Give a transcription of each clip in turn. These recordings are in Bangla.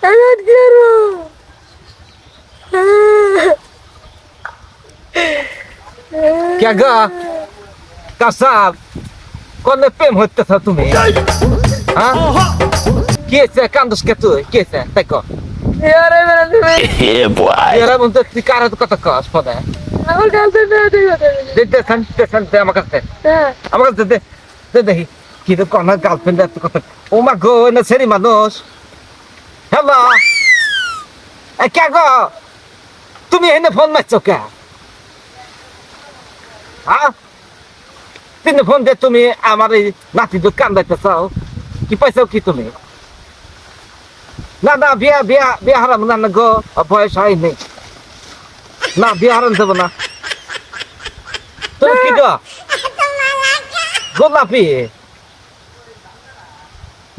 এখন কি করবো? কে গা কাসাব কোনে প্রেম হইতেছ তুমি হ্যাঁ কি আছে কান্দস কে তুই কি আছে তাই কো বিয়ারে বেড়া তুমি এরা বলতে তুই কার কথা কস পদে আমার গার্লফ্রেন্ড কথা দে দে আমার কাছে হ্যাঁ আমার কাছে দে দে দেখি কি তো কোন গার্লফ্রেন্ড এত কথা ও মা গো না সেরি মানুষ হ্যালো এ কে গো তুমি এনে ফোন মারছো কে হ্যাঁ তিন ফোন দিয়ে তুমি আমার এই নাতি দুধ কান্দাইতে চাও কি পাইছাও কি তুমি না না বিয়া বিয়া বিয়া হারাম না না গো বয়স হয়নি না বিয়া হারাম যাবো না তুমি কি গো গোলাপি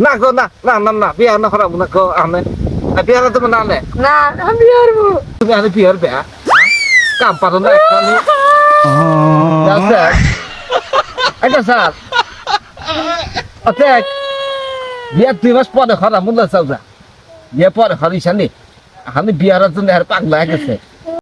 না গো না না না না বিয়া না হারাম না গো আনে বিয়া হারাম যাবো না আনে না আমি বিয়ে করবো তুমি আনে বিয়ার বেয়া কাম পারো না এখানে স্যার এটা স্যার অতএব বিয়া 2 মাস পরে হারাম না চাও যা বিয়ে পরে হারিস নি আমি বিয়ার জন্য আর পাগলা হয়ে গেছে